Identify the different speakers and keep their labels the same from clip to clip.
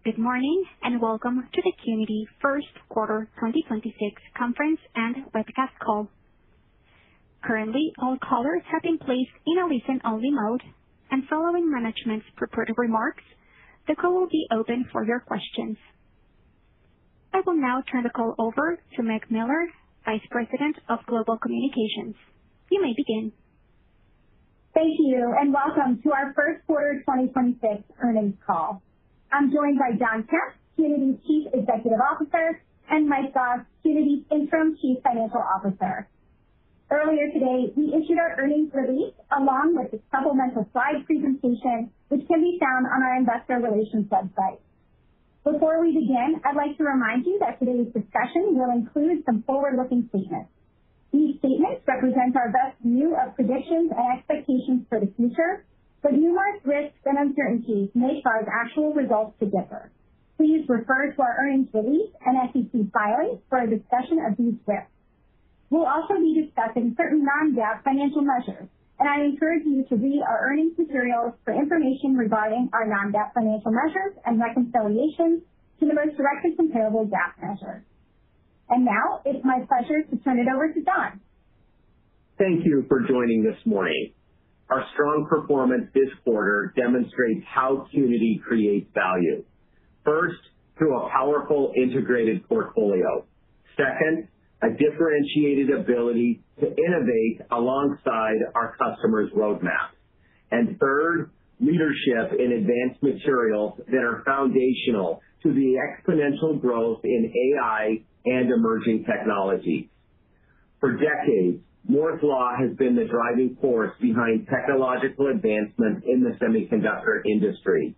Speaker 1: Good morning, and welcome to the Qnity first quarter 2026 conference and webcast call. Currently, all callers have been placed in a listen-only mode, and following management's prepared remarks, the call will be open for your questions. I will now turn the call over to Meg Miller, Vice President of Global Communications. You may begin.
Speaker 2: Thank you, and welcome to our first quarter 2026 earnings call. I'm joined by John Kemp, Qnity's Chief Executive Officer, and Mike Goss, Qnity's Interim Chief Financial Officer. Earlier today, we issued our earnings release along with a supplemental slide presentation, which can be found on our investor relations website. Before we begin, I'd like to remind you that today's discussion will include some forward-looking statements. These statements represent our best view of predictions and expectations for the future, but numerous risks and uncertainties may cause actual results to differ. Please refer to our earnings release and SEC filings for a discussion of these risks. We'll also be discussing certain non-GAAP financial measures, and I encourage you to read our earnings materials for information regarding our non-GAAP financial measures and reconciliations to the most directly comparable GAAP measures. And now, it's my pleasure to turn it over to John.
Speaker 3: Thank you for joining this morning. Our strong performance this quarter demonstrates how Qnity creates value. First, through a powerful integrated portfolio. Second, a differentiated ability to innovate alongside our customers' roadmaps. And third, leadership in advanced materials that are foundational to the exponential growth in AI and emerging technologies. For decades, Moore's Law has been the driving force behind technological advancement in the semiconductor industry.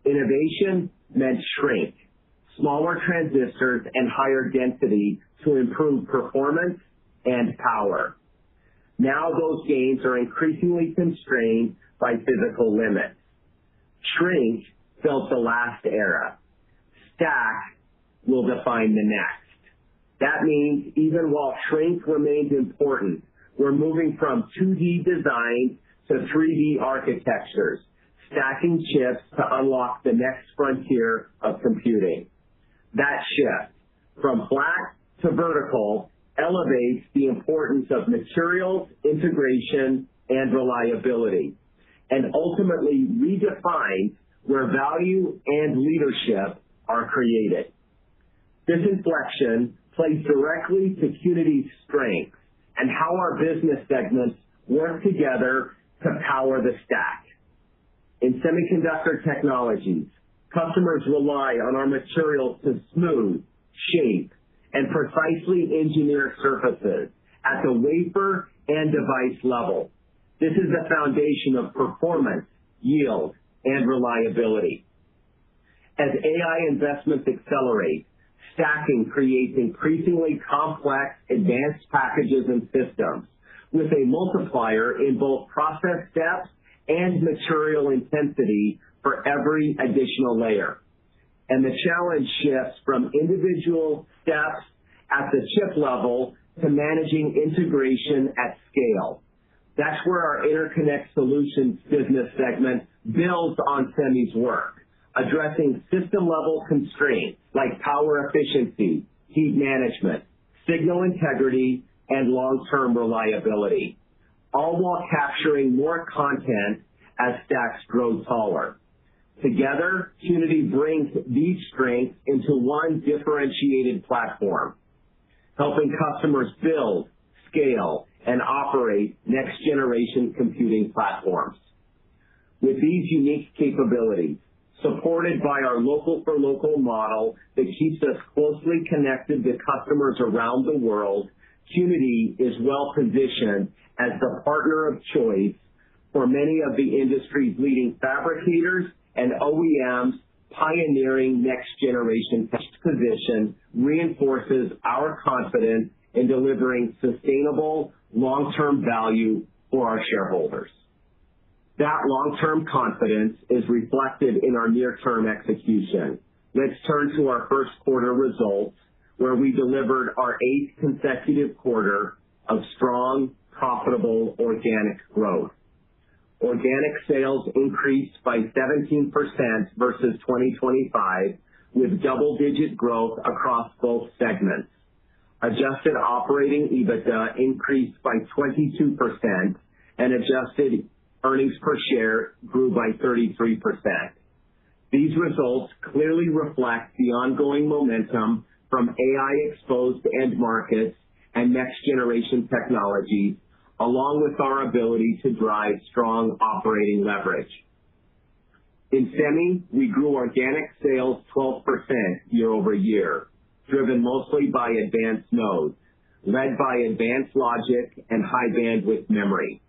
Speaker 3: Innovation meant shrink, smaller transistors, and higher density to improve performance and power. Now those gains are increasingly constrained by physical limits. Shrink built the last era. Stack will define the next. That means even while shrink remains important, we're moving from 2D design to 3D architectures, stacking chips to unlock the next frontier of computing. That shift from flat to vertical elevates the importance of materials, integration, and reliability, and ultimately redefines where value and leadership are created. This inflection plays directly to Qnity's strengths and how our business segments work together to power the stack. In semiconductor technologies, customers rely on our materials to smooth, shape, and precisely engineer surfaces at the wafer and device level. This is the foundation of performance, yield, and reliability. As AI investments accelerate, stacking creates increasingly complex advanced packages and systems with a multiplier in both process steps and material intensity for every additional layer. And the challenge shifts from individual steps at the chip level to managing integration at scale. That's where our Interconnect Solutions business segment builds on Semi's work, addressing system-level constraints like power efficiency, heat management, signal integrity, and long-term reliability, all while capturing more content as stacks grow taller. Together, Qnity brings these strengths into one differentiated platform, helping customers build, scale, and operate next-generation computing platforms. With these unique capabilities, supported by our local-for-local model that keeps us closely connected to customers around the world, Qnity is well-positioned as the partner of choice for many of the industry's leading fabricators and OEMs pioneering next-generation tech. Position reinforces our confidence in delivering sustainable long-term value for our shareholders. That long-term confidence is reflected in our near-term execution. Let's turn to our first quarter results, where we delivered our 8th consecutive quarter of strong, profitable organic growth. Organic sales increased by 17% versus 2025, with double-digit growth across both segments. Adjusted operating EBITDA increased by 22%, and adjusted earnings per share grew by 33%. These results clearly reflect the ongoing momentum from AI-exposed end markets and next-generation technologies, along with our ability to drive strong operating leverage. In Semi, we grew organic sales 12% year-over-year, driven mostly by advanced nodes, led by advanced logic and high-bandwidth memory.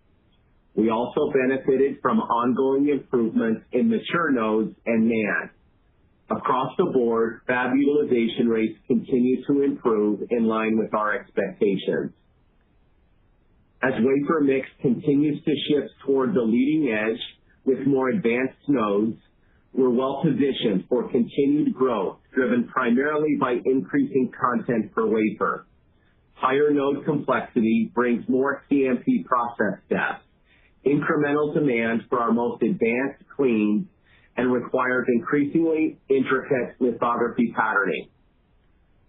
Speaker 3: We also benefited from ongoing improvements in mature nodes and NAND. Across the board, fab utilization rates continue to improve in line with our expectations. As wafer mix continues to shift toward the leading edge with more advanced nodes, we're well-positioned for continued growth, driven primarily by increasing content per wafer. Higher node complexity brings more CMP process steps, incremental demand for our most advanced cleans, and requires increasingly intricate lithography patterning.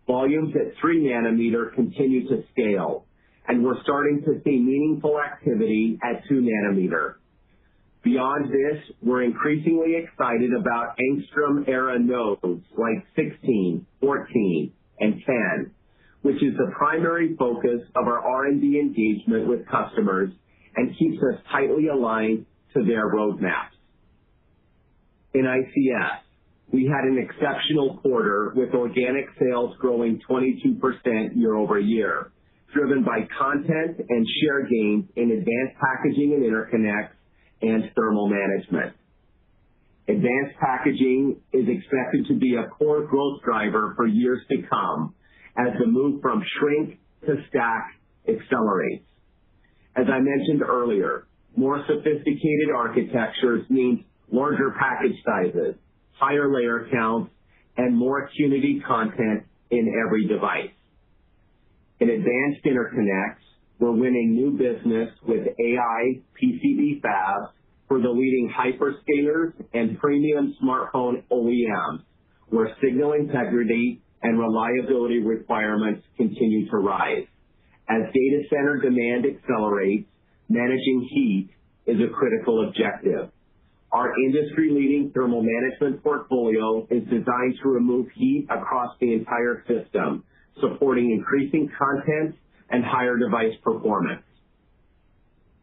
Speaker 3: Volumes at 3 nanometer continue to scale, and we're starting to see meaningful activity at 2 nanometer. Beyond this, we're increasingly excited about Angstrom-era nodes like 16, 14, and 10, which is the primary focus of our R&D engagement with customers and keeps us tightly aligned to their roadmaps. In ICS, we had an exceptional quarter with organic sales growing 22% year-over-year, driven by content and share gains in advanced packaging and interconnects and thermal management. Advanced packaging is expected to be a core growth driver for years to come as the move from shrink to stack accelerates. As I mentioned earlier, more sophisticated architectures mean larger package sizes, higher layer counts, and more Qnity content in every device. In advanced interconnects, we're winning new business with AI PCB fabs for the leading hyperscalers and premium smartphone OEMs, where signal integrity and reliability requirements continue to rise. As data center demand accelerates, managing heat is a critical objective. Our industry-leading thermal management portfolio is designed to remove heat across the entire system, supporting increasing content and higher device performance.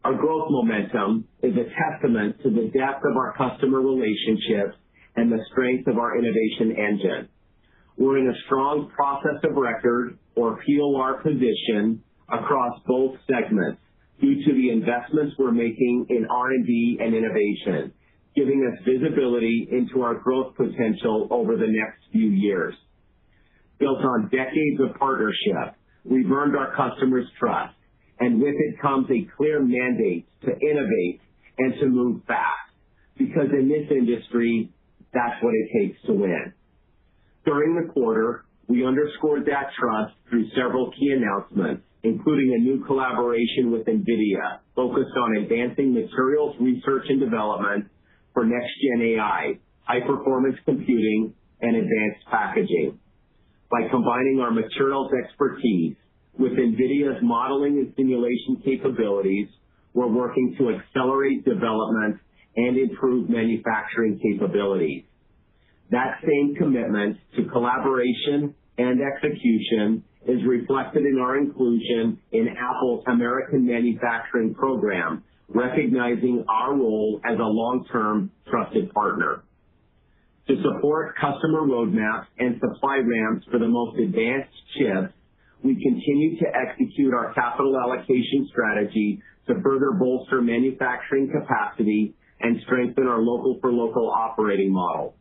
Speaker 3: Our growth momentum is a testament to the depth of our customer relationships and the strength of our innovation engine. We're in a strong process of record, or POR, position across both segments due to the investments we're making in R&D and innovation, giving us visibility into our growth potential over the next few years. Built on decades of partnership, we've earned our customers' trust, and with it comes a clear mandate to innovate and to move fast, because in this industry, that's what it takes to win. During the quarter, we underscored that trust through several key announcements, including a new collaboration with NVIDIA focused on advancing materials research and development for next-gen AI, high-performance computing, and advanced packaging. By combining our materials expertise with NVIDIA's modeling and simulation capabilities, we're working to accelerate development and improve manufacturing capabilities. That same commitment to collaboration and execution is reflected in our inclusion in Apple's American Manufacturing Program, recognizing our role as a long-term trusted partner. To support customer roadmaps and supply ramps for the most advanced chips, we continue to execute our capital allocation strategy to further bolster manufacturing capacity and strengthen our local-for-local operating model.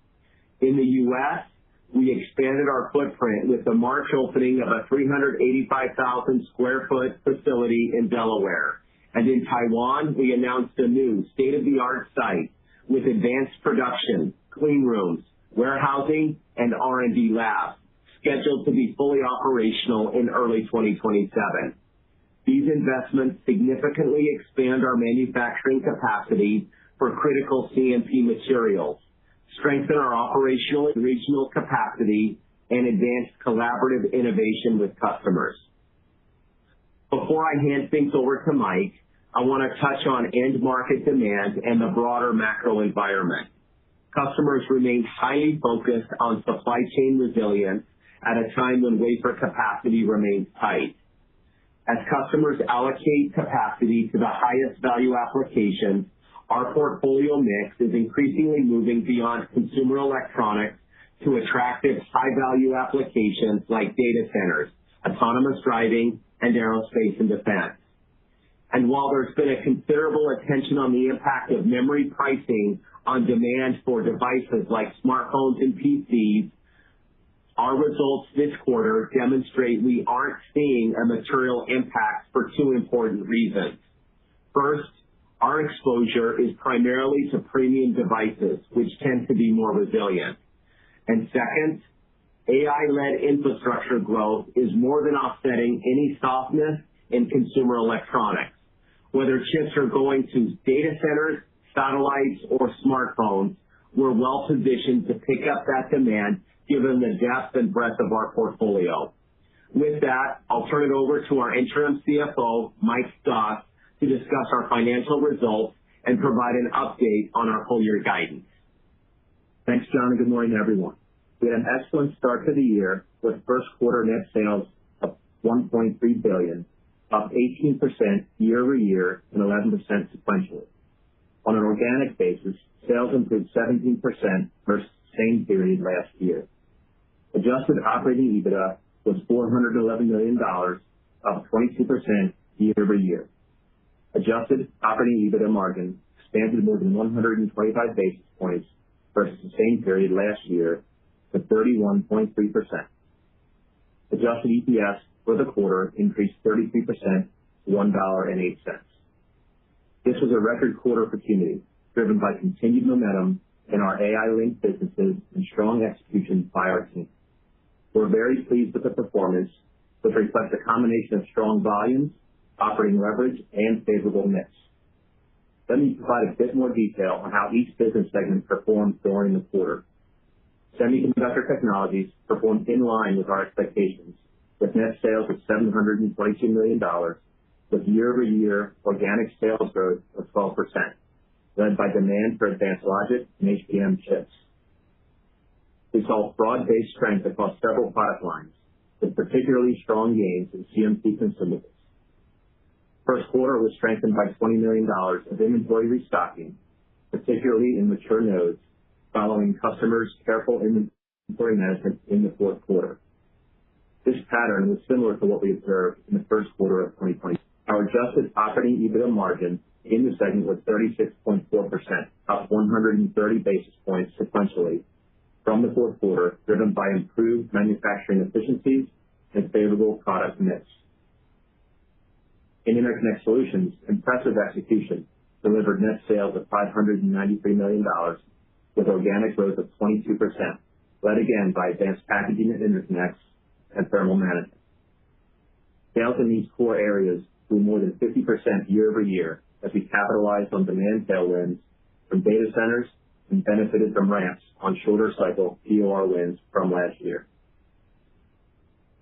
Speaker 3: In the U.S., we expanded our footprint with the March opening of a 385,000 square foot facility in Delaware. And in Taiwan, we announced a new state-of-the-art site with advanced production, clean rooms, warehousing, and R&D labs, scheduled to be fully operational in early 2027. These investments significantly expand our manufacturing capacity for critical CMP materials, strengthen our operational and regional capacity, and advance collaborative innovation with customers. Before I hand things over to Mike, I want to touch on end market demand and the broader macro environment. Customers remain highly focused on supply chain resilience at a time when wafer capacity remains tight. As customers allocate capacity to the highest value applications, our portfolio mix is increasingly moving beyond consumer electronics to attractive high-value applications like data centers, autonomous driving, and aerospace and defense. And while there's been a considerable attention on the impact of memory pricing on demand for devices like smartphones and PCs, our results this quarter demonstrate we aren't seeing a material impact for two important reasons. First, our exposure is primarily to premium devices, which tend to be more resilient. And second, AI-led infrastructure growth is more than offsetting any softness in consumer electronics. Whether chips are going to data centers, satellites, or smartphones, we're well positioned to pick up that demand given the depth and breadth of our portfolio. With that, I'll turn it over to our interim CFO, Mike Goss, to discuss our financial results and provide an update on our full year guidance.
Speaker 4: Thanks, John, and good morning, everyone. We had an excellent start to the year with first quarter net sales of $1.3 billion, up 18% year-over-year and 11% sequentially. On an organic basis, sales improved 17% versus the same period last year. Adjusted operating EBITDA was $411 million, up 22% year-over-year. Adjusted operating EBITDA margin expanded more than 125 basis points versus the same period last year to 31.3%. Adjusted EPS for the quarter increased 33% to $1.08. This was a record quarter for Qnity, driven by continued momentum in our AI-linked businesses and strong execution by our team. We're very pleased with the performance, which reflects a combination of strong volumes, operating leverage, and favorable mix. Let me provide a bit more detail on how each business segment performed during the quarter. Semiconductor Technologies performed in line with our expectations, with net sales of $722 million, with year-over-year organic sales growth of 12%, led by demand for advanced logic and HBM chips. We saw broad-based strength across several product lines, with particularly strong gains in CMC consumables. First quarter was strengthened by $20 million of inventory restocking, particularly in mature nodes, following customers' careful inventory management in the fourth quarter. This pattern was similar to what we observed in the first quarter of 2020. Our adjusted operating EBITDA margin in the segment was 36.4%, up 130 basis points sequentially from the fourth quarter, driven by improved manufacturing efficiencies and favorable product mix. In Interconnect Solutions, impressive execution delivered net sales of $593 million, with organic growth of 22%, led again by advanced packaging and interconnects and thermal management. Sales in these core areas grew more than 50% year-over-year as we capitalized on demand tailwinds from data centers and benefited from ramps on shorter cycle POR wins from last year.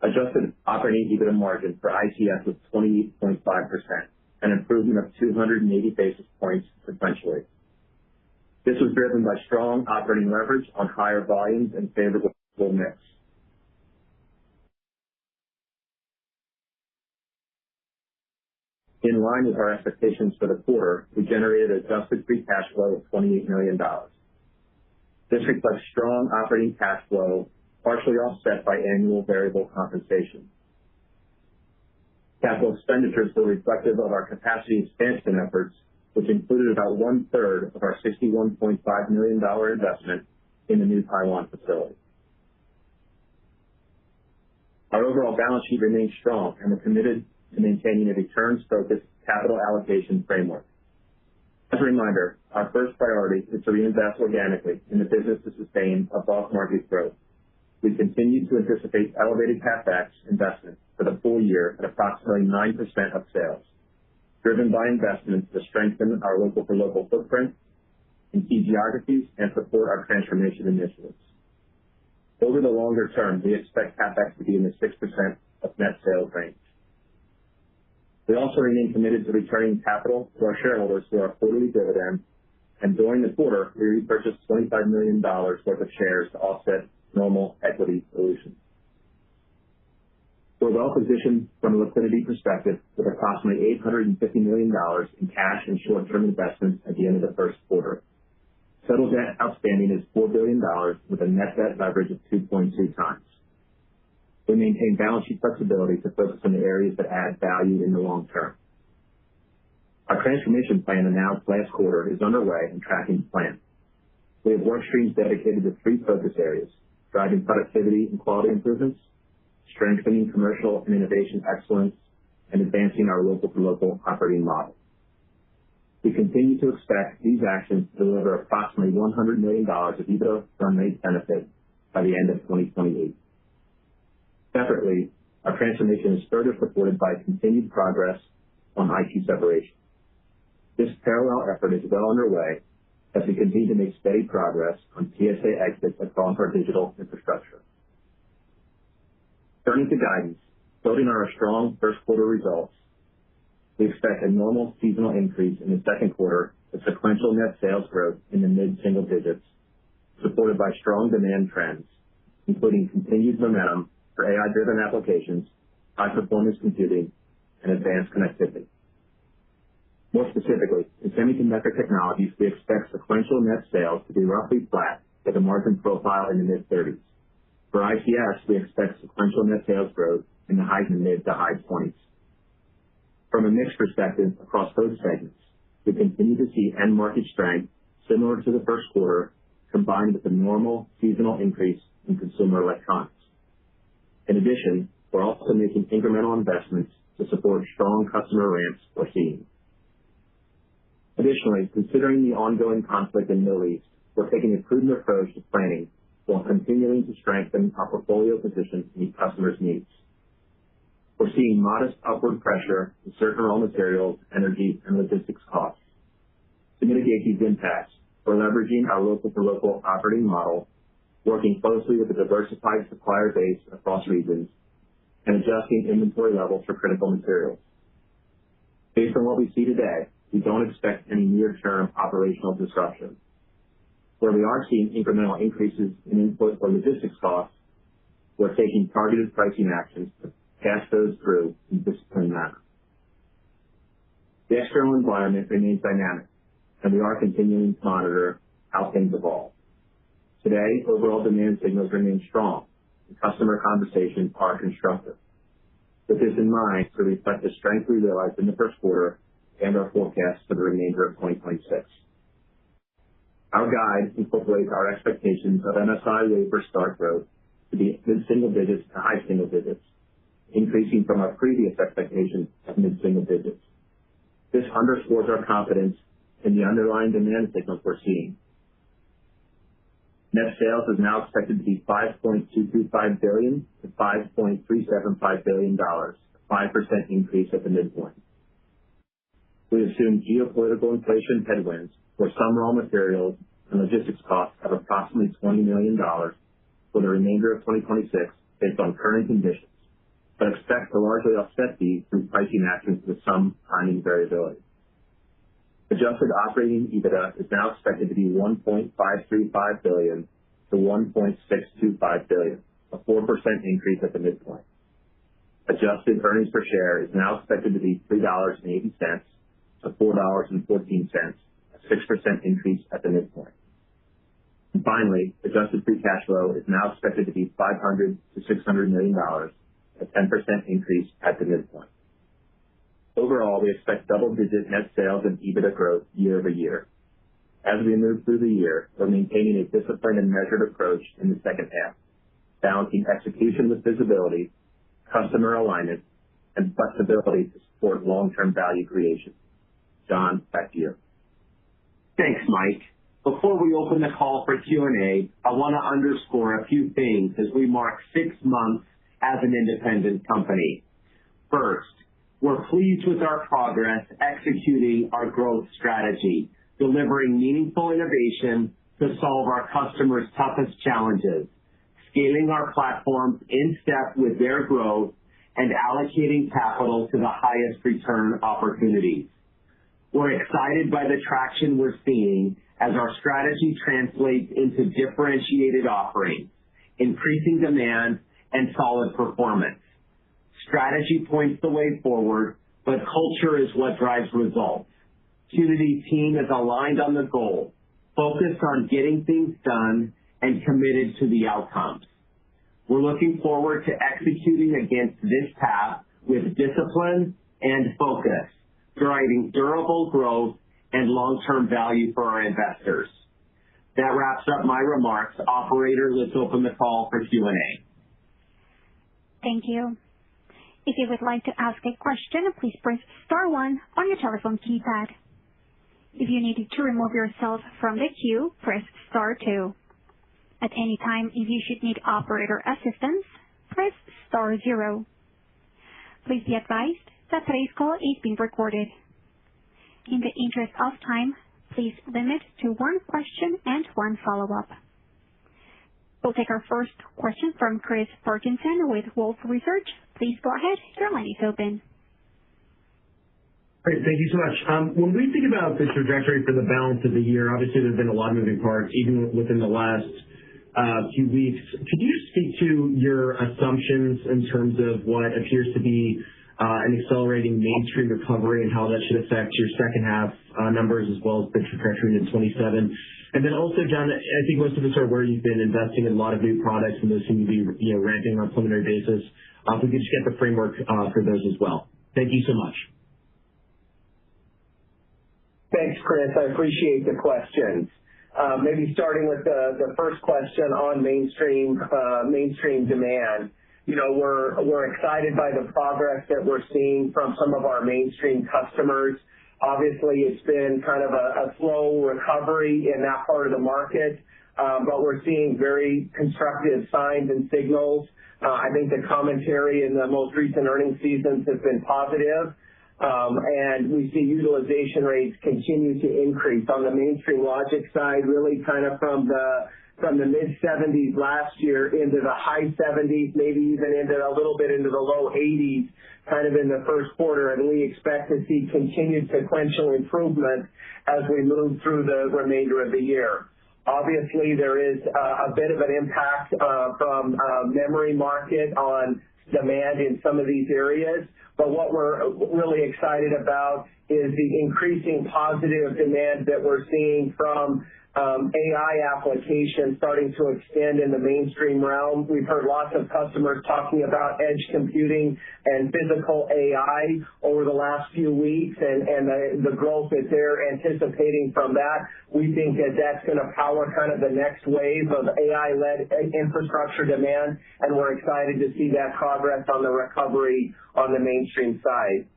Speaker 4: Adjusted operating EBITDA margin for ICS was 28.5%, an improvement of 280 basis points sequentially. This was driven by strong operating leverage on higher volumes and favorable mix. In line with our expectations for the quarter, we generated adjusted free cash flow of $28 million. This reflects strong operating cash flow, partially offset by annual variable compensation. Capital expenditures were reflective of our capacity expansion efforts, which included about one-third of our $61.5 million investment in the new Taiwan facility. Our overall balance sheet remains strong, and we're committed to maintaining a returns-focused capital allocation framework. As a reminder, our first priority is to reinvest organically in the business to sustain above-market growth. We continue to anticipate elevated CapEx investment for the full year at approximately 9% of sales, driven by investments to strengthen our local-for-local footprint, in key geographies and support our transformation initiatives. Over the longer term, we expect CapEx to be in the 6% of net sales range. We also remain committed to returning capital to our shareholders through our quarterly dividend, and during the quarter, we repurchased $25 million worth of shares to offset normal equity dilution. We're well positioned from a liquidity perspective with approximately $850 million in cash and short-term investments at the end of the first quarter. Total debt outstanding is $4 billion with a net debt leverage of 2.2 times. We maintain balance sheet flexibility to focus on the areas that add value in the long term. Our transformation plan announced last quarter is underway and tracking the plan. We have work streams dedicated to 3 focus areas: driving productivity and quality improvements, strengthening commercial and innovation excellence, and advancing our local-to-local operating model. We continue to expect these actions to deliver approximately $100 million of EBITDA run rate benefit by the end of 2028. Separately, our transformation is further supported by continued progress on IT separation. This parallel effort is well underway as we continue to make steady progress on TSA exits across our digital infrastructure. Turning to guidance, building on our strong first quarter results, we expect a normal seasonal increase in the second quarter with sequential net sales growth in the mid-single digits, supported by strong demand trends, including continued momentum for AI-driven applications, high-performance computing, and advanced connectivity. More specifically, in Semiconductor Technologies, we expect sequential net sales to be roughly flat with a margin profile in the mid-30s. For ICS, we expect sequential net sales growth in the high to mid to high 20s. From a mix perspective across both segments, we continue to see end market strength similar to the first quarter, combined with a normal seasonal increase in consumer electronics. In addition, we're also making incremental investments to support strong customer ramps we're seeing. Additionally, considering the ongoing conflict in the Middle East, we're taking a prudent approach to planning while continuing to strengthen our portfolio position to meet customers' needs. We're seeing modest upward pressure in certain raw materials, energy, and logistics costs. To mitigate these impacts, we're leveraging our local-to-local operating model, working closely with a diversified supplier base across regions, and adjusting inventory levels for critical materials. Based on what we see today, we don't expect any near-term operational disruption. Where we are seeing incremental increases in input or logistics costs, we're taking targeted pricing actions to pass those through in a disciplined manner. The external environment remains dynamic, and we are continuing to monitor how things evolve. Today, overall demand signals remain strong, and customer conversations are constructive. With this in mind, to reflect the strength we realized in the first quarter and our forecast for the remainder of 2026. Our guide incorporates our expectations of MSI wafer start growth to be mid-single digits to high single digits, increasing from our previous expectation of mid-single digits. This underscores our confidence in the underlying demand signals we're seeing. Net sales is now expected to be $5.225 billion to $5.375 billion, a 5% increase at the midpoint. We assume geopolitical inflation headwinds for some raw materials and logistics costs of approximately $20 million for the remainder of 2026 based on current conditions, but expect to largely offset these through pricing actions with some timing variability. Adjusted operating EBITDA is now expected to be $1.535 billion to $1.625 billion, a 4% increase at the midpoint. Adjusted earnings per share is now expected to be $3.80 to $4.14, a 6% increase at the midpoint. And finally, adjusted free cash flow is now expected to be $500 to $600 million, a 10% increase at the midpoint. Overall, we expect double-digit net sales and EBITDA growth year-over-year. As we move through the year, we're maintaining a disciplined and measured approach in the second half, balancing execution with visibility, customer alignment, and flexibility to support long-term value creation. John, back to you.
Speaker 3: Thanks, Mike. Before we open the call for Q&A, I want to underscore a few things as we mark 6 months as an independent company. First, we're pleased with our progress executing our growth strategy, delivering meaningful innovation to solve our customers' toughest challenges, scaling our platforms in step with their growth, and allocating capital to the highest return opportunities. We're excited by the traction we're seeing as our strategy translates into differentiated offerings, increasing demand, and solid performance. Strategy points the way forward, but culture is what drives results. Qnity's team is aligned on the goal, focused on getting things done, and committed to the outcomes. We're looking forward to executing against this path with discipline and focus, driving durable growth and long-term value for our investors. That wraps up my remarks. Operator, let's open the call for Q&A.
Speaker 1: Thank you. If you would like to ask a question, please press star 1 on your telephone keypad. If you need to remove yourself from the queue, press star 2. At any time, if you should need operator assistance, press star 0. Please be advised that today's call is being recorded. In the interest of time, please limit to 1 question and 1 follow-up. We'll take our first question from Chris Parkinson with Wolfe Research. Please go ahead. Your line is open.
Speaker 5: Great. Thank you so much. When we think about the trajectory for the balance of the year, obviously there's been a lot of moving parts, even within the last few weeks. Could you speak to your assumptions in terms of what appears to be an accelerating mainstream recovery and how that should affect your second half numbers as well as the trajectory in 27? And then also, John, I think most of us are aware you've been investing in a lot of new products and those seem to be ramping on a preliminary basis. If we could just get the framework for those as well. Thank you so much.
Speaker 3: Thanks, Chris. I appreciate the questions. Maybe starting with the first question on mainstream demand. We're excited by the progress that we're seeing from some of our mainstream customers. Obviously, it's been kind of a slow recovery in that part of the market, but we're seeing very constructive signs and signals. I think the commentary in the most recent earnings seasons has been positive. And we see utilization rates continue to increase on the mainstream logic side, really kind of from the mid-70s last year into the high 70s, maybe even into a little bit into the low 80s, kind of in the first quarter. And we expect to see continued sequential improvement as we move through the remainder of the year. Obviously, there is a bit of an impact from memory market on demand in some of these areas. But what we're really excited about is the increasing positive demand that we're seeing from AI applications starting to extend in the mainstream realm. We've heard lots of customers talking about edge computing and physical AI over the last few weeks and the growth that they're anticipating from that. We think that that's going to power kind of the next wave of AI-led infrastructure demand, and we're excited to see that progress on the recovery on the mainstream side.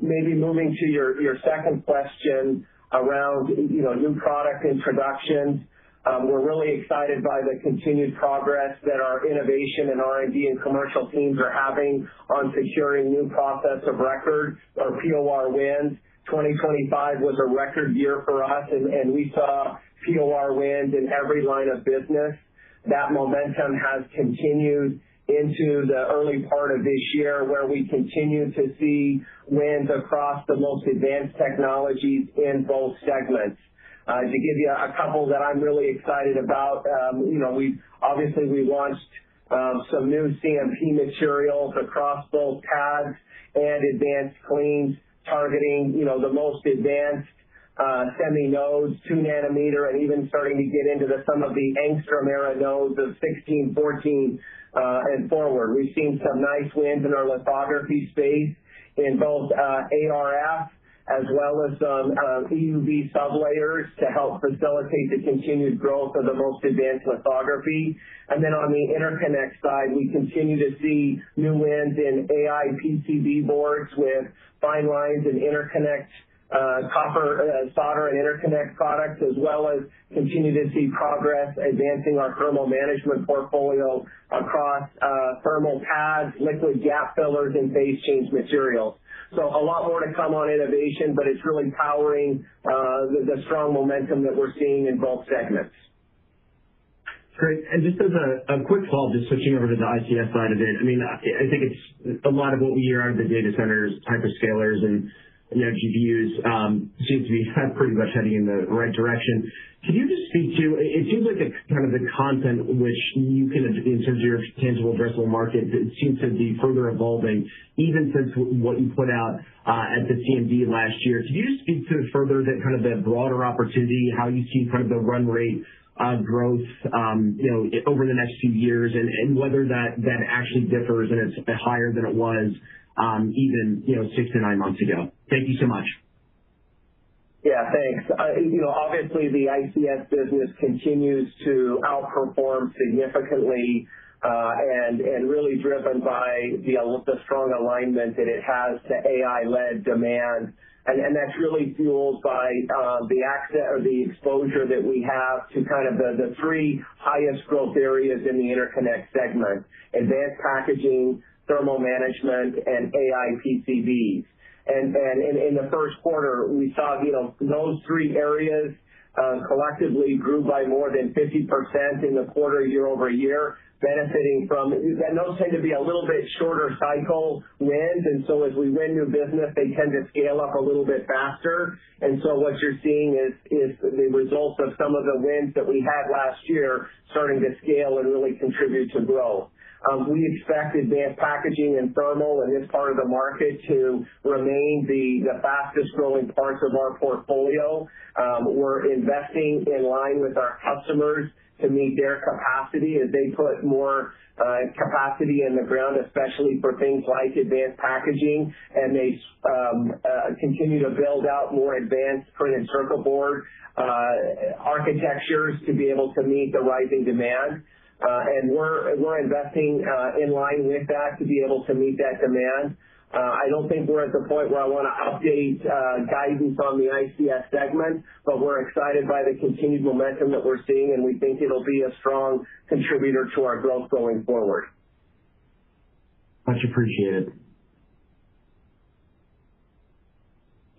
Speaker 3: Maybe moving to your second question around new product introductions. We're really excited by the continued progress that our innovation and R&D and commercial teams are having on securing new process of record or POR wins. 2025 was a record year for us, and we saw POR wins in every line of business. That momentum has continued into the early part of this year, where we continue to see wins across the most advanced technologies in both segments. To give you a couple that I'm really excited about, we launched some new CMP materials across both pads and advanced cleans, targeting the most advanced semi nodes, 2 nanometer, and even starting to get into some of the angstrom era nodes of 16, 14, and forward. We've seen some nice wins in our lithography space in both ARF as well as some EUV sublayers to help facilitate the continued growth of the most advanced lithography. And then on the interconnect side, we continue to see new wins in AI PCB boards with fine lines and interconnect copper solder and interconnect products, as well as continue to see progress advancing our thermal management portfolio across thermal pads, liquid gap fillers, and phase change materials. So a lot more to come on innovation, but it's really powering the strong momentum that we're seeing in both segments.
Speaker 5: Great. And just as a quick follow-up, just switching over to the ICS side of it, I mean, I think it's a lot of what we hear out of the data centers, hyperscalers, and GPUs seems to be pretty much heading in the right direction. Can you just speak to, it seems like kind of the content which you can, in terms of your tangible addressable market, it seems to be further evolving, even since what you put out at the CMD last year. Can you just speak to further that kind of the broader opportunity, how you see kind of the run rate growth, over the next few years, and whether that actually differs and it's higher than it was even 6 to 9 months ago? Thank you so much.
Speaker 3: Yeah, thanks. Obviously the ICS business continues to outperform significantly, and really driven by the strong alignment that it has to AI-led demand. And that's really fueled by the access or the exposure that we have to kind of the three highest growth areas in the interconnect segment: advanced packaging, thermal management, and AI PCBs. And in the first quarter, we saw those three areas collectively grew by more than 50% in the quarter year over year, benefiting from, and those tend to be a little bit shorter cycle wins, and so as we win new business, they tend to scale up a little bit faster. And so what you're seeing is the results of some of the wins that we had last year starting to scale and really contribute to growth. We expect advanced packaging and thermal in this part of the market to remain the fastest growing parts of our portfolio. We're investing in line with our customers to meet their capacity as they put more capacity in the ground, especially for things like advanced packaging, and they continue to build out more advanced printed circuit board architectures to be able to meet the rising demand. And we're investing in line with that to be able to meet that demand. I don't think we're at the point where I want to update guidance on the ICS segment, but we're excited by the continued momentum that we're seeing, and we think it'll be a strong contributor to our growth going forward.
Speaker 5: Much appreciated.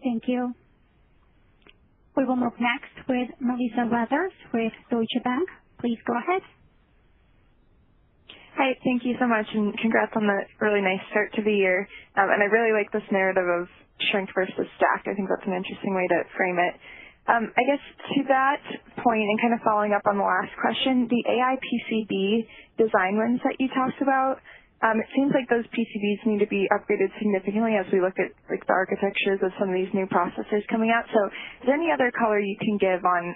Speaker 1: Thank you. We will move next with Melissa Weathers with Deutsche Bank. Please go ahead.
Speaker 6: Hi, thank you so much, and congrats on the really nice start to the year. And I really like this narrative of shrink versus stack. I think that's an interesting way to frame it. I guess to that point, and kind of following up on the last question, the AI PCB design wins that you talked about, it seems like those PCBs need to be upgraded significantly as we look at like the architectures of some of these new processors coming out. So is there any other color you can give on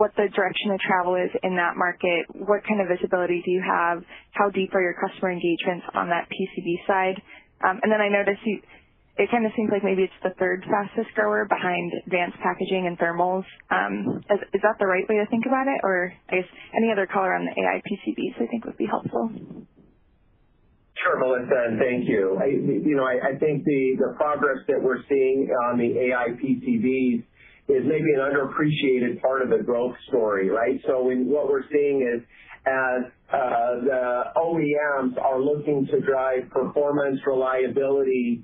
Speaker 6: what the direction of travel is in that market? What kind of visibility do you have? How deep are your customer engagements on that PCB side? And then I noticed it kind of seems like maybe it's the third fastest grower behind advanced packaging and thermals. Is that the right way to think about it? Or I guess any other color on the AI PCBs I think would be helpful.
Speaker 3: Sure, Melissa, and thank you. I think the progress that we're seeing on the AI PCBs is maybe an underappreciated part of the growth story, right? So what we're seeing is as the OEMs are looking to drive performance, reliability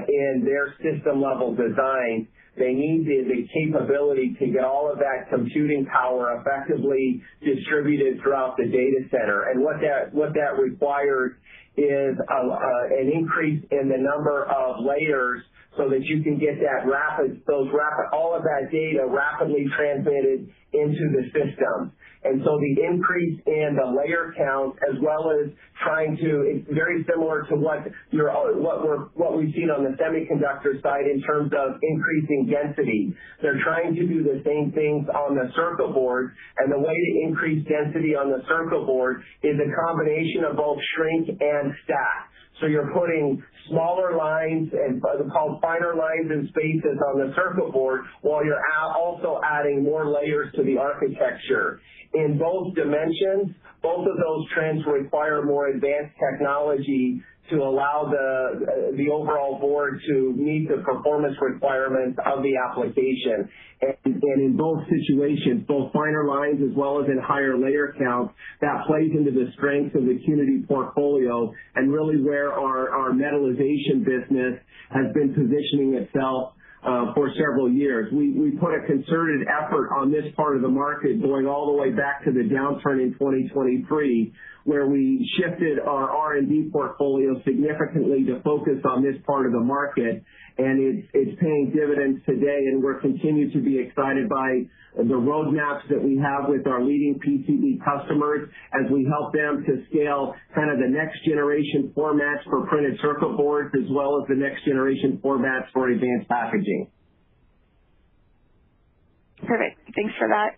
Speaker 3: in their system level design, they need the capability to get all of that computing power effectively distributed throughout the data center. And what that requires is an increase in the number of layers so that you can get all of that data rapidly transmitted into the system. And so the increase in the layer count, as well as it's very similar to what we've seen on the semiconductor side in terms of increasing density. They're trying to do the same things on the circuit board, and the way to increase density on the circuit board is a combination of both shrink and stack. So you're putting smaller lines and called finer lines and spaces on the circuit board while you're also adding more layers to the architecture. in both dimensions. Both of those trends require more advanced technology to allow the overall board to meet the performance requirements of the application. And in both situations, both finer lines as well as in higher layer counts, that plays into the strengths of the Qnity portfolio and really where our metallization business has been positioning itself for several years. We put a concerted effort on this part of the market going all the way back to the downturn in 2023, where we shifted our R&D portfolio significantly to focus on this part of the market, and it's paying dividends today, and we're continuing to be excited by the roadmaps that we have with our leading PCB customers as we help them to scale kind of the next generation formats for printed circuit boards as well as the next generation formats for advanced packaging.
Speaker 6: Perfect. Thanks for that.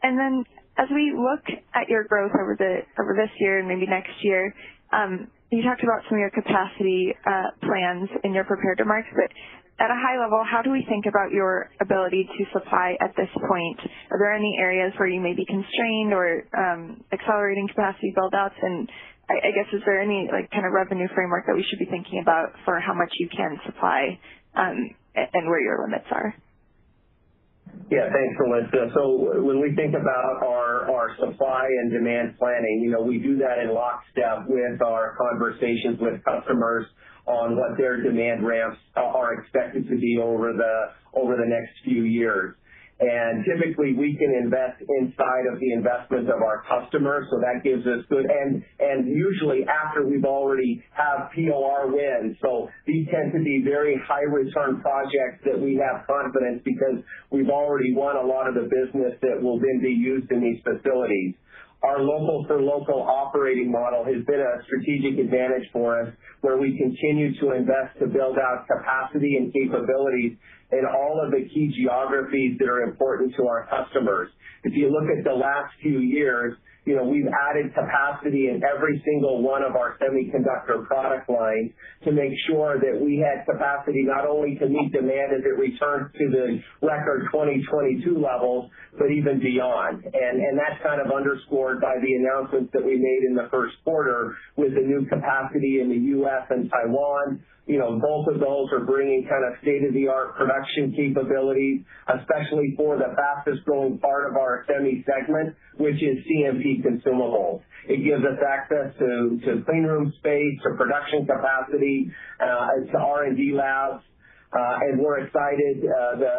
Speaker 6: And then as we look at your growth over this year and maybe next year, you talked about some of your capacity plans in your prepared remarks, but at a high level, how do we think about your ability to supply at this point? Are there any areas where you may be constrained or accelerating capacity build-outs? And I guess, is there any kind of revenue framework that we should be thinking about for how much you can supply and where your limits are?
Speaker 3: Yeah, thanks, Melissa. So when we think about our supply and demand planning, we do that in lockstep with our conversations with customers on what their demand ramps are expected to be over the next few years. And typically we can invest inside of the investments of our customers, so that gives us good, and usually after we've already have POR wins. So these tend to be very high return projects that we have confidence because we've already won a lot of the business that will then be used in these facilities. Our local for local operating model has been a strategic advantage for us, where we continue to invest to build out capacity and capabilities in all of the key geographies that are important to our customers. If you look at the last few years, we've added capacity in every single one of our semiconductor product lines to make sure that we had capacity not only to meet demand as it returns to the record 2022 levels, but even beyond. And that's kind of underscored by the announcements that we made in the first quarter with the new capacity in the U.S. and Taiwan. Both of those are bringing kind of state-of-the-art production capabilities, especially for the fastest growing part of our semi segment, which is CMP consumables. It gives us access to clean room space, to production capacity, to R&D labs. And we're excited.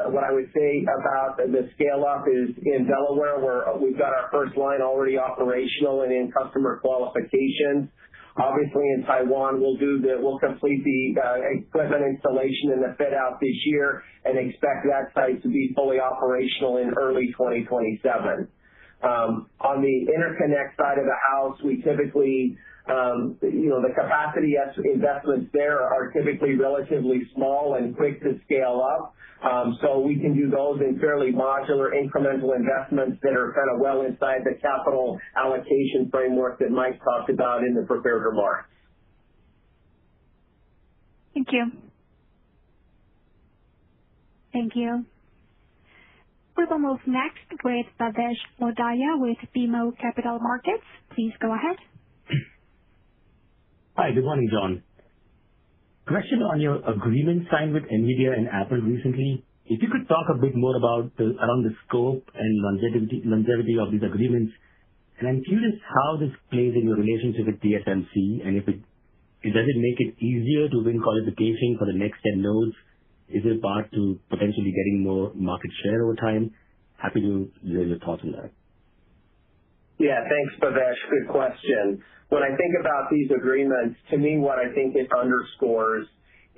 Speaker 3: What I would say about the scale up is in Delaware, where we've got our first line already operational and in customer qualifications. Obviously in Taiwan, we'll complete the equipment installation and the fit out this year and expect that site to be fully operational in early 2027. On the interconnect side of the house, we typically the capacity investments there are typically relatively small and quick to scale up. So we can do those in fairly modular incremental investments that are kind of well inside the capital allocation framework that Mike talked about in the prepared remarks.
Speaker 6: Thank you.
Speaker 1: Thank you. We will move next with Bhavesh Lodaya with BMO Capital Markets. Please go ahead.
Speaker 7: Hi, good morning, John. Question on your agreement signed with NVIDIA and Apple recently. If you could talk a bit more about around the scope and longevity of these agreements. And I'm curious how this plays in your relationship with TSMC, and if does it make it easier to win qualification for the next 10 nodes? Is it part to potentially getting more market share over time? Happy to hear your thoughts on that.
Speaker 3: Yeah, thanks, Bhavesh. Good question. When I think about these agreements, to me, what I think it underscores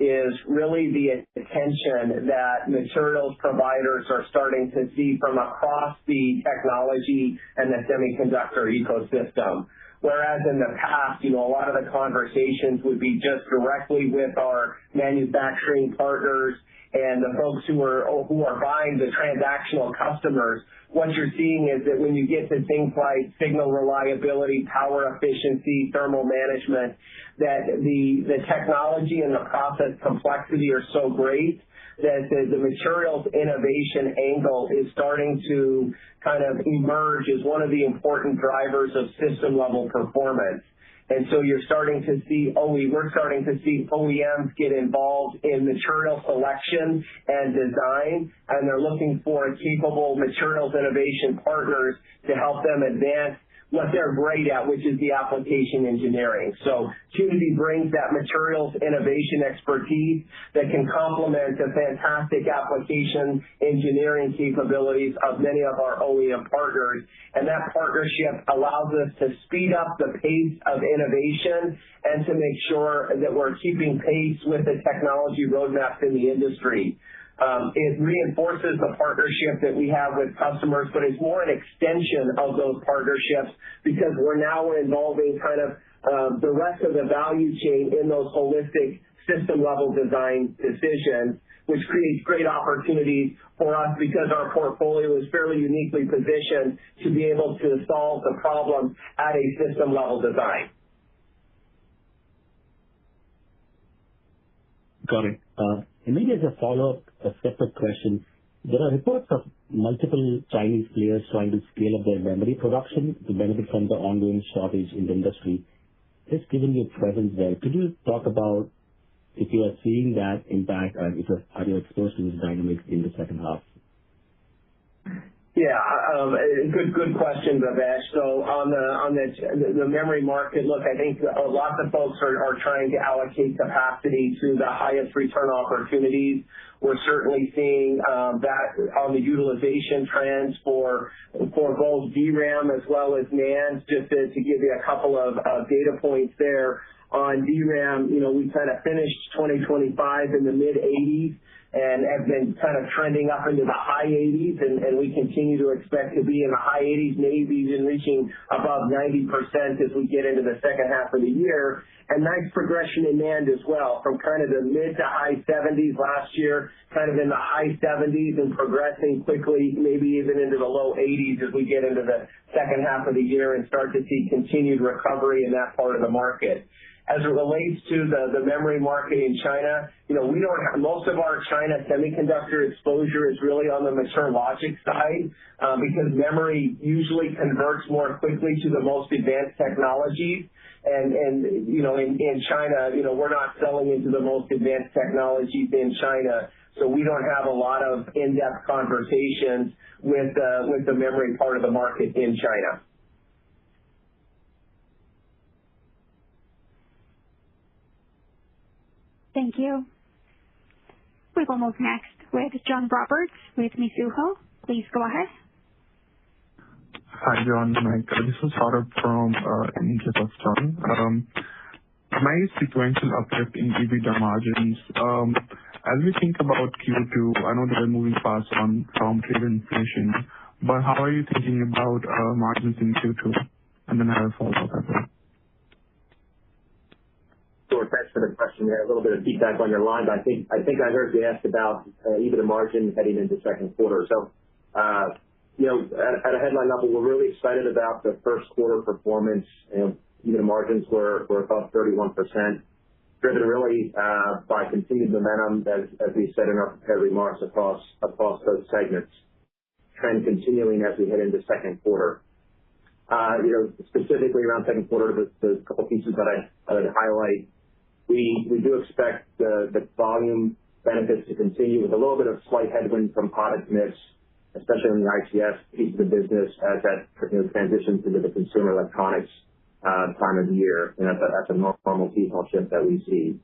Speaker 3: is really the attention that materials providers are starting to see from across the technology and the semiconductor ecosystem. Whereas in the past, a lot of the conversations would be just directly with our manufacturing partners and the folks who are buying, the transactional customers. What you're seeing is that when you get to things like signal reliability, power efficiency, thermal management, that the technology and the process complexity are so great that the materials innovation angle is starting to kind of emerge as one of the important drivers of system-level performance. And so you're starting to see we're starting to see OEMs get involved in material selection and design, and they're looking for capable materials innovation partners to help them advance what they're great at, which is the application engineering. So Qnity brings that materials innovation expertise that can complement the fantastic application engineering capabilities of many of our OEM partners. And that partnership allows us to speed up the pace of innovation and to make sure that we're keeping pace with the technology roadmaps in the industry. It reinforces the partnership that we have with customers, but it's more an extension of those partnerships because we're now involving kind of the rest of the value chain in those holistic system-level design decisions, which creates great opportunities for us because our portfolio is fairly uniquely positioned to be able to solve the problem at a system-level design.
Speaker 7: Got it. And maybe as a follow-up, a separate question, there are reports of multiple Chinese players trying to scale up their memory production to benefit from the ongoing shortage in the industry. Just given your presence there, could you talk about if you are seeing that impact and are you exposed to these dynamics in the second half?
Speaker 3: Yeah, good question, Bhavesh. So on the memory market, look, I think lots of folks are trying to allocate capacity to the highest return opportunities. We're certainly seeing that on the utilization trends for both DRAM as well as NAND. Just to give you a couple of data points there. On DRAM, we kind of finished 2025 in the mid-80s. And have been kind of trending up into the high 80s, and we continue to expect to be in the high 80s, maybe even reaching above 90% as we get into the second half of the year. And nice progression in NAND as well, from kind of the mid to high 70s last year, kind of in the high 70s and progressing quickly, maybe even into the low 80s as we get into the second half of the year and start to see continued recovery in that part of the market. As it relates to the memory market in China, we don't have, most of our China semiconductor exposure is really on the mature logic side because memory usually converts more quickly to the most advanced technologies. And in China, we're not selling into the most advanced technologies in China, so we don't have a lot of in-depth conversations with the memory part of the market in China.
Speaker 1: Thank you. We will move next with John Roberts with Mizuho. Please go ahead.
Speaker 8: Hi, John. Mike. This is Saurabh from India of John. Nice sequential uplift in EBITDA margins. As we think about Q2, I know there are moving parts on from trade inflation, but how are you thinking about margins in Q2? And then I have a follow-up as well.
Speaker 4: Sure. Thanks for the question there. A little bit of feedback on your line. I think I heard you asked about EBITDA margin heading into second quarter. So, at a headline level, we're really excited about the first quarter performance. EBITDA margins were above 31%, driven really by continued momentum, as we said in our prepared remarks, across those segments. Trend continuing as we head into second quarter. Specifically around second quarter, the couple pieces that I would highlight. We do expect the volume benefits to continue with a little bit of slight headwind from product mix, especially in the ICS piece of the business as that transitions into the consumer electronics time of the year. And that's a normal seasonal shift that we see.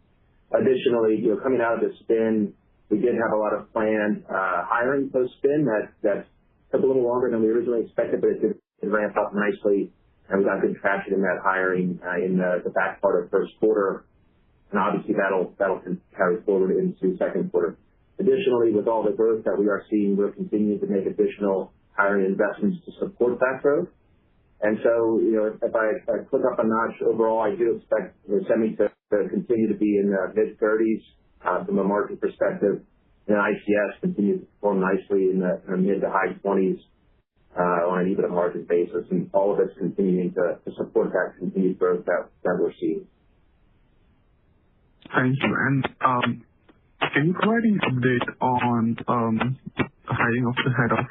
Speaker 4: Additionally, coming out of the spin, we did have a lot of planned hiring post-spin that took a little longer than we originally expected, but it did ramp up nicely, and we got good traction in that hiring in the back part of first quarter. And obviously that'll carry forward into second quarter. Additionally, with all the growth that we are seeing, we're continuing to make additional hiring investments to support that growth. And so, if I click up a notch overall, I do expect semi to continue to be in the mid-30s from a market perspective, and ICS continues to perform nicely in the mid to high 20s on an EBITDA margin basis, and all of it's continuing to support that continued growth that we're seeing.
Speaker 8: Thank you. And Can you provide an update on hiring of the head of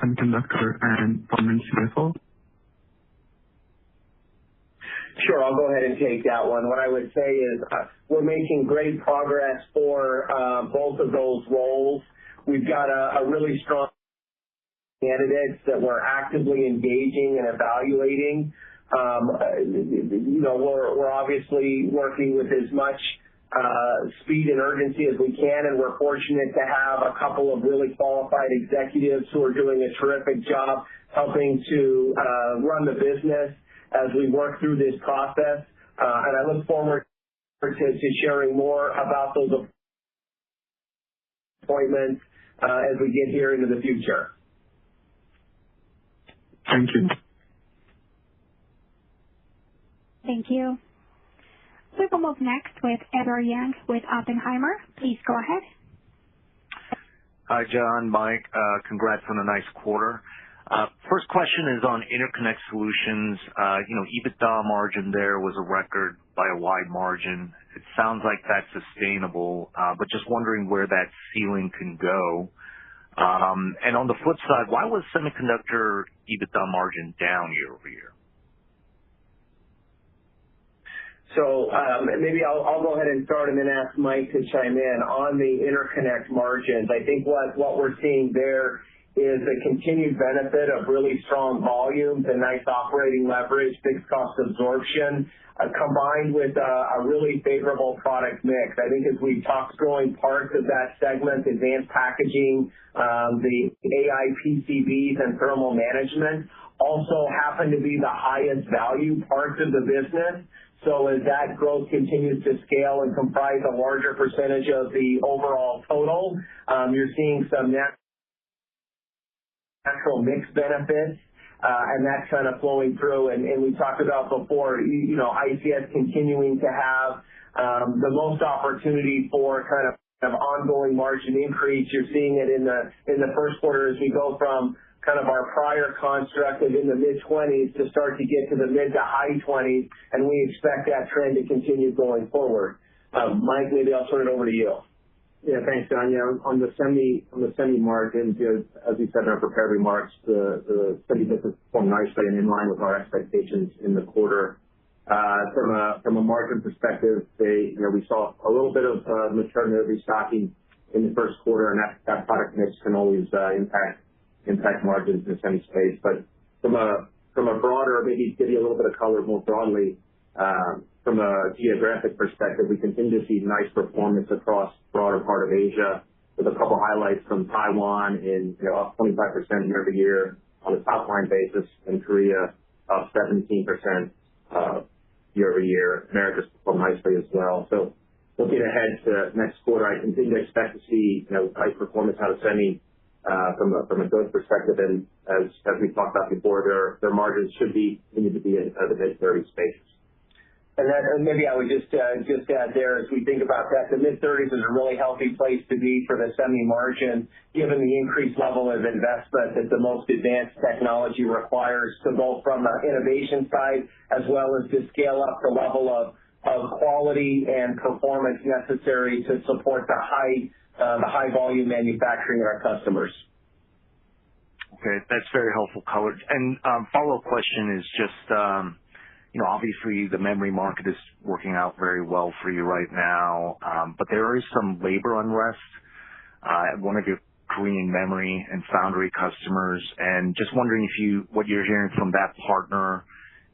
Speaker 8: semiconductor and permanent CFO?
Speaker 3: Sure, I'll go ahead and take that one. What I would say is we're making great progress for both of those roles. We've got a really strong candidates that we're actively engaging and evaluating. We're obviously working with as much speed and urgency as we can, and we're fortunate to have a couple of really qualified executives who are doing a terrific job helping to run the business as we work through this process. And I look forward to sharing more about those appointments as we get here into the future.
Speaker 8: Thank you.
Speaker 1: Thank you. We will move next with Edward Yang with Oppenheimer. Please go ahead.
Speaker 9: Hi, John, Mike. Congrats on a nice quarter. First question is on Interconnect Solutions. EBITDA margin there was a record by a wide margin. It sounds like that's sustainable, but just wondering where that ceiling can go. And on the flip side, why was semiconductor EBITDA margin down year-over-year?
Speaker 3: So maybe I'll go ahead and start and then ask Mike to chime in. On the interconnect margins, I think what we're seeing there is a continued benefit of really strong volumes and nice operating leverage, fixed cost absorption, combined with a really favorable product mix. I think as we talked, growing parts of that segment, advanced packaging, the AI PCBs and thermal management also happen to be the highest value parts of the business. So as that growth continues to scale and comprise a larger percentage of the overall total, you're seeing some natural mix benefits, and that's kind of flowing through. And we talked about before, ICS continuing to have the most opportunity for kind of ongoing margin increase. You're seeing it in the first quarter as we go from kind of our prior construct of in the mid-20s to start to get to the mid to high 20s, and we expect that trend to continue going forward. Mike, maybe I'll turn it over to you.
Speaker 4: Yeah, thanks, John. Yeah, on the semi margins, as we said in our prepared remarks, the semi business performed nicely and in line with our expectations in the quarter. From a margin perspective, we saw a little bit of maternity restocking in the first quarter, and that product mix can always impact margins in the semi space. But from a broader, maybe give you a little bit of color more broadly, from a geographic perspective, we continue to see nice performance across broader part of Asia, with a couple highlights from Taiwan up 25% year-over-year on a top line basis, and Korea up 17% year-over-year. Americas performed nicely as well. So looking ahead to next quarter, I continue to expect to see high performance out of semi from a growth perspective, and as we talked about before, their margins should continue to be in the mid-30s space.
Speaker 3: And maybe I would just add there, as we think about that, the mid-30s is a really healthy place to be for the semi margin, given the increased level of investment that the most advanced technology requires to both from the innovation side as well as to scale up the level of quality and performance necessary to support the high volume manufacturing of our customers.
Speaker 9: Okay, that's very helpful color. And follow-up question is just, obviously the memory market is working out very well for you right now, but there is some labor unrest at one of your Korean memory and foundry customers, and just wondering what you're hearing from that partner,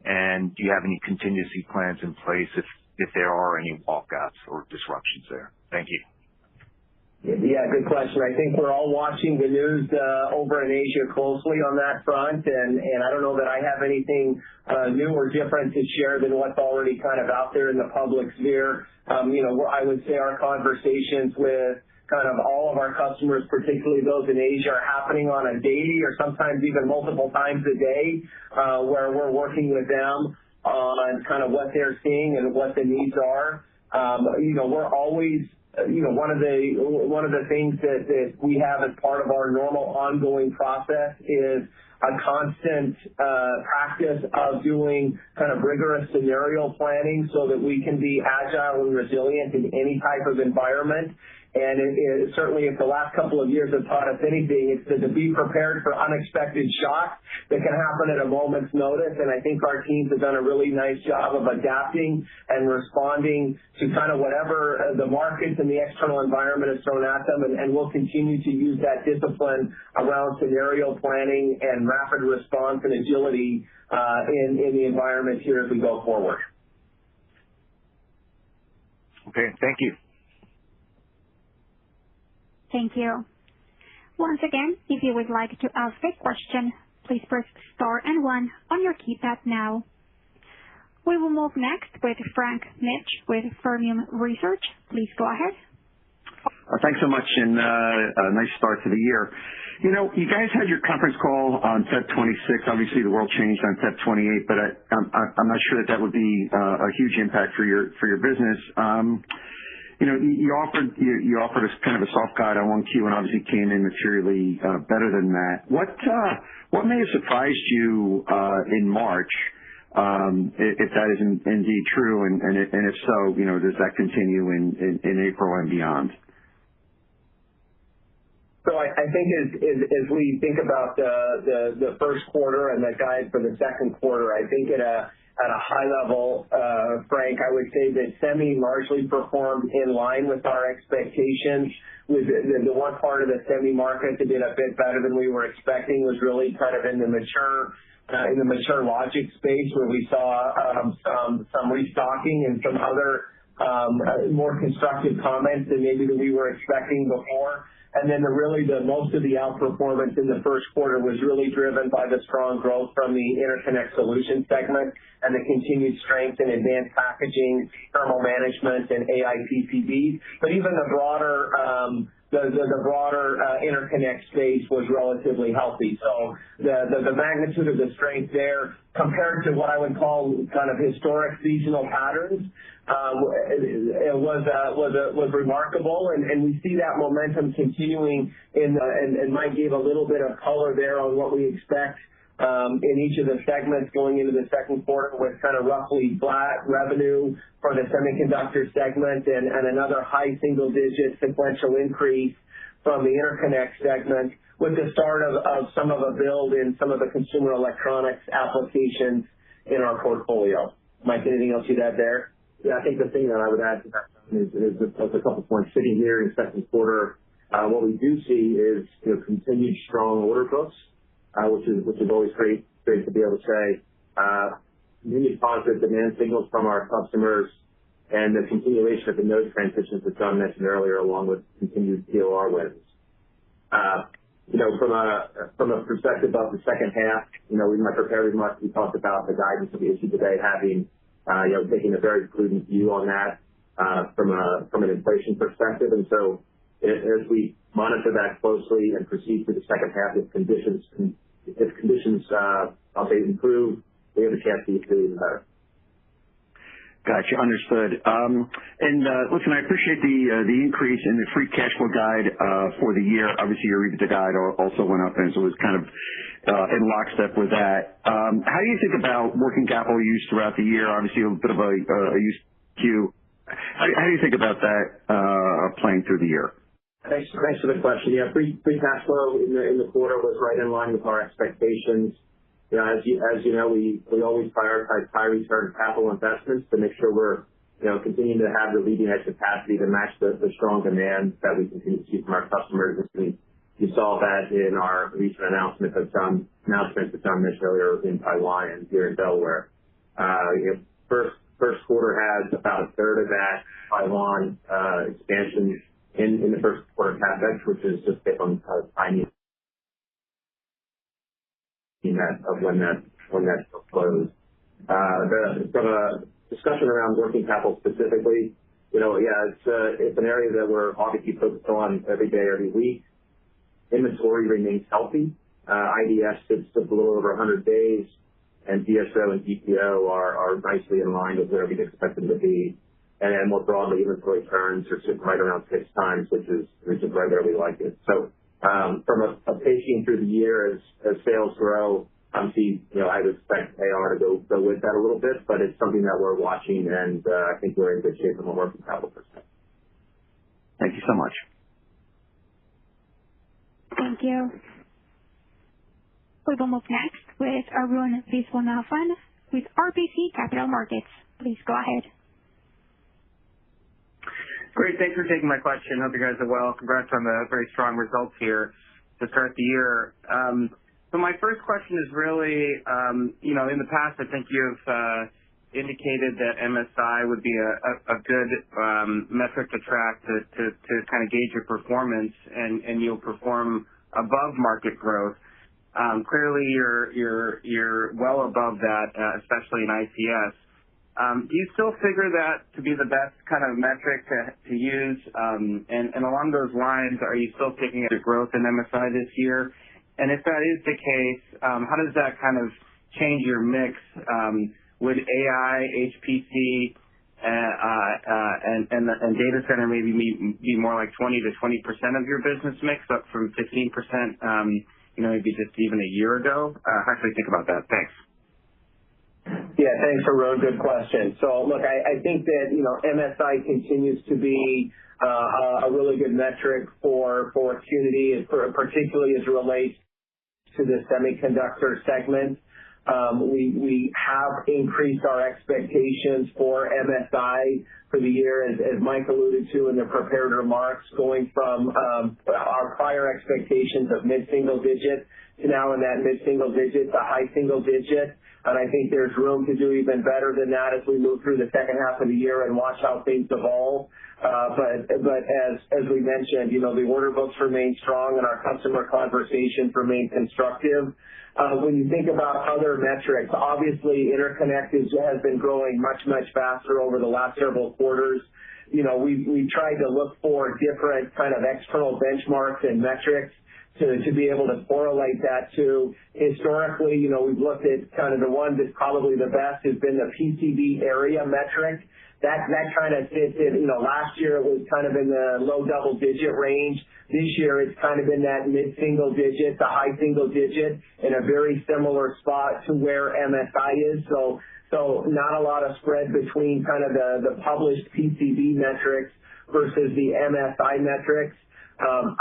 Speaker 9: and do you have any contingency plans in place if there are any walkouts or disruptions there? Thank you.
Speaker 3: Yeah, good question. I think we're all watching the news over in Asia closely on that front, and I don't know that I have anything new or different to share than what's already kind of out there in the public sphere. I would say our conversations with kind of all of our customers, particularly those in Asia, are happening on a daily or sometimes even multiple times a day, where we're working with them on kind of what they're seeing and what the needs are. We're always one of the things that we have as part of our normal ongoing process is a constant practice of doing kind of rigorous scenario planning so that we can be agile and resilient in any type of environment. And certainly if the last couple of years have taught us anything, it's to be prepared for unexpected shocks that can happen at a moment's notice. And I think our teams have done a really nice job of adapting and responding to kind of whatever the markets and the external environment has thrown at them. And we'll continue to use that discipline around scenario planning and rapid response and agility in the environment here as we go forward.
Speaker 9: Okay, thank you.
Speaker 1: Thank you. Once again, if you would like to ask a question, please press star and 1 on your keypad now. We will move next with Frank Mitsch with Fermium Research. Please go ahead.
Speaker 10: Thanks so much, and a nice start to the year. You know, you guys had your conference call on Feb 26. Obviously, the world changed on Feb 28, but I'm not sure that would be a huge impact for your business. You know, you offered us kind of a soft guide on 1Q, and obviously came in materially better than that. What may have surprised you in March, if that is indeed true, and if so, you know, does that continue in April and beyond?
Speaker 3: So I think as we think about the first quarter and the guide for the second quarter, I think at a high level, Frank, I would say that semi largely performed in line with our expectations. With the one part of the semi market that did a bit better than we were expecting was really kind of in the mature logic space, where we saw some restocking and some other more constructive comments than maybe that we were expecting before. And then the most of the outperformance in the first quarter was really driven by the strong growth from the Interconnect Solutions segment and the continued strength in advanced packaging, thermal management, and AI PCBs. But even the broader interconnect space was relatively healthy. So the magnitude of the strength there, compared to what I would call kind of historic seasonal patterns, it was remarkable, and we see that momentum continuing and Mike gave a little bit of color there on what we expect in each of the segments going into the second quarter, with kind of roughly flat revenue for the semiconductor segment and another high single-digit sequential increase from the interconnect segment, with the start of some of a build in some of the consumer electronics applications in our portfolio. Mike, anything else you'd add there?
Speaker 4: Yeah, I think the thing that I would add to that is a couple points. Sitting here in the second quarter, what we do see is, you know, continued strong order books, which is always great to be able to say. Continued positive demand signals from our customers, and the continuation of the node transitions that John mentioned earlier, along with continued POR wins. You know, from a perspective of the second half, you know, in my prepared remarks, we talked about the guidance that we issued today, having taking a very prudent view on that from an inflation perspective. And so as we monitor that closely and proceed through the second half, if conditions I'll say improve, we have a chance to do even better.
Speaker 10: Gotcha. Understood. Listen, I appreciate the increase in the free cash flow guide for the year. Obviously, your EBITDA guide also went up, and so it was kind of in lockstep with that. How do you think about working capital use throughout the year? Obviously, a bit of a use Q. How do you think about that playing through the year?
Speaker 4: Thanks for the question. Yeah, free cash flow in the quarter was right in line with our expectations. You know, as you know, we always prioritize high return capital investments to make sure we're, you know, continuing to have the leading edge capacity to match the strong demand that we continue to see from our customers. And you saw that in our recent announcement that John mentioned earlier in Taiwan and here in Delaware. You know, first quarter has about a third of that Taiwan expansion in the first quarter CapEx, which is just based on timing of when that closed. From a discussion around working capital specifically, you know, yeah, it's an area that we're obviously focused on every day, every week. Inventory remains healthy. IDS sits a little over 100 days, and DSO and DPO are nicely in line with where we'd expect them to be. And then more broadly, inventory turns are sitting right around 6 times, which is right where we like it. So from a pacing through the year as sales grow, you know, I would expect AR to go with that a little bit, but it's something that we're watching, and I think we're in good shape from a working capital perspective.
Speaker 10: Thank you so much.
Speaker 1: Thank you. We will move next with Arun Viswanathan with RBC Capital Markets. Please go ahead.
Speaker 11: Great. Thanks for taking my question. Hope you guys are well. Congrats on the very strong results here to start the year. So my first question is really, in the past, I think you've indicated that MSI would be a good metric to track to kind of gauge your performance, and you'll perform above market growth. Clearly, you're well above that, especially in ICS. Do you still figure that to be the best kind of metric to use? And along those lines, are you still taking the growth in MSI this year? And if that is the case, how does that kind of change your mix? Would AI, HPC, and data center maybe be more like 20 to 20% of your business mix, up from 15%, maybe just even a year ago? How should we think about that? Thanks.
Speaker 3: Yeah, thanks, Arun. Good question. So, look, I think that, MSI continues to be a really good metric for Qnity, particularly as it relates to the semiconductor segment. We have increased our expectations for MSI for the year, as Mike alluded to in the prepared remarks, going from our prior expectations of mid-single digit to now in that mid-single digit to high single digit. And I think there's room to do even better than that as we move through the second half of the year and watch how things evolve. But as we mentioned, the order books remain strong and our customer conversations remain constructive. When you think about other metrics, obviously interconnect has been growing much faster over the last several quarters. We tried to look for different kind of external benchmarks and metrics to be able to correlate that to. Historically, we've looked at kind of the one that's probably the best has been the PCB area metric. That kind of sits in, last year it was kind of in the low double digit range. This year it's kind of in that mid-single digit to high single digit in a very similar spot to where MSI is. So not a lot of spread between kind of the published PCB metrics versus the MSI metrics.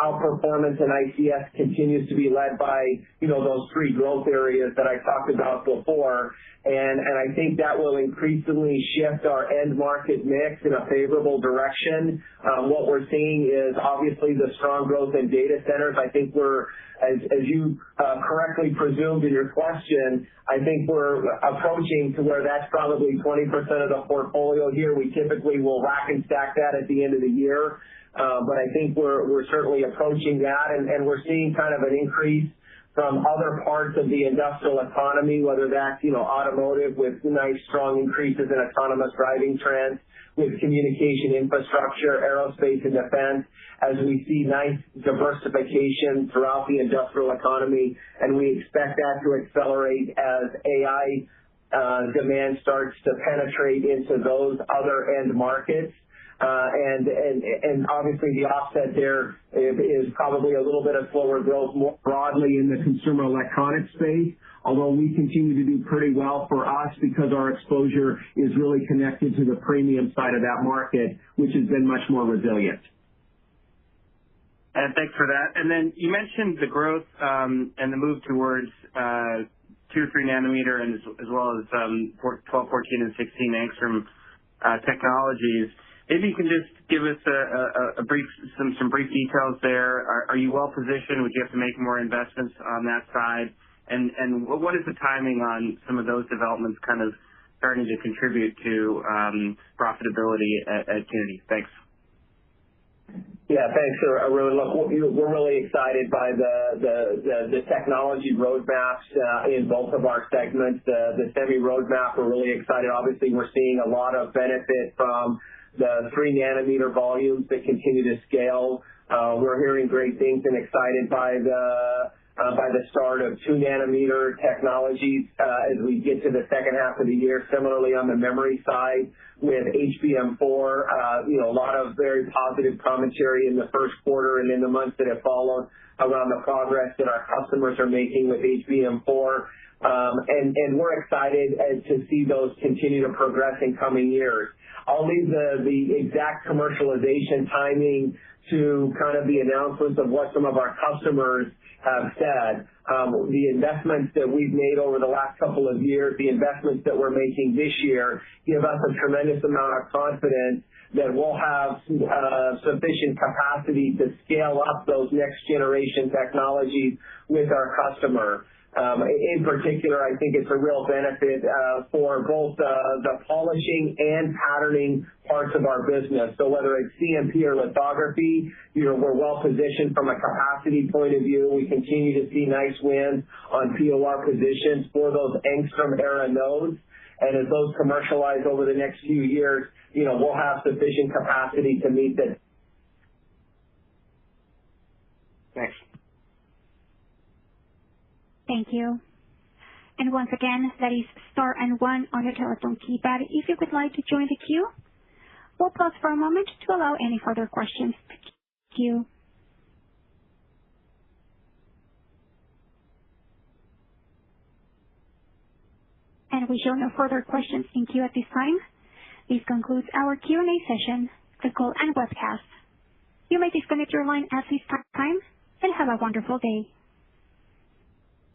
Speaker 3: Outperformance in ICS continues to be led by, those three growth areas that I talked about before. And I think that will increasingly shift our end market mix in a favorable direction. What we're seeing is obviously the strong growth in data centers. I think as you correctly presumed in your question, I think we're approaching to where that's probably 20% of the portfolio here. We typically will rack and stack that at the end of the year. But I think we're certainly approaching that, and we're seeing kind of an increase from other parts of the industrial economy, whether that's, automotive with nice strong increases in autonomous driving trends, with communication infrastructure, aerospace and defense, as we see nice diversification throughout the industrial economy, and we expect that to accelerate as AI demand starts to penetrate into those other end markets. And obviously the offset there is probably a little bit of slower growth more broadly in the consumer electronics space, although we continue to do pretty well for us because our exposure is really connected to the premium side of that market, which has been much more resilient.
Speaker 11: And thanks for that. And then you mentioned the growth and the move towards 2, 3 nanometer and as well as 12, 14, and 16 angstrom technologies. Maybe you can just give us some brief details there. Are you well positioned? Would you have to make more investments on that side? And what is the timing on some of those developments kind of starting to contribute to profitability at Qnity? Thanks.
Speaker 3: Yeah, thanks, Arun. Look, we're really excited by the technology roadmaps in both of our segments. The semi roadmap, we're really excited. Obviously, we're seeing a lot of benefit from the 3 nanometer volumes that continue to scale. We're hearing great things and excited by the start of 2 nanometer technologies as we get to the second half of the year. Similarly, on the memory side with HBM4, a lot of very positive commentary in the first quarter and in the months that have followed around the progress that our customers are making with HBM4. and we're excited to see those continue to progress in coming years. I'll leave the exact commercialization timing to kind of the announcements of what some of our customers have said. The investments that we've made over the last couple of years, the investments that we're making this year, give us a tremendous amount of confidence that we'll have sufficient capacity to scale up those next generation technologies with our customer. In particular, I think it's a real benefit for both the polishing and patterning parts of our business. So whether it's CMP or lithography, we're well positioned from a capacity point of view. We continue to see nice wins on POR positions for those angstrom era nodes. And as those commercialize over the next few years, we'll have sufficient capacity to meet the.
Speaker 11: Thanks.
Speaker 1: Thank you. And once again, that is star and 1 on your telephone keypad if you would like to join the queue. We'll pause for a moment to allow any further questions to queue. And we show no further questions in queue at this time. This concludes our Q&A session, the call and webcast. You may disconnect your line at this time and have a wonderful day.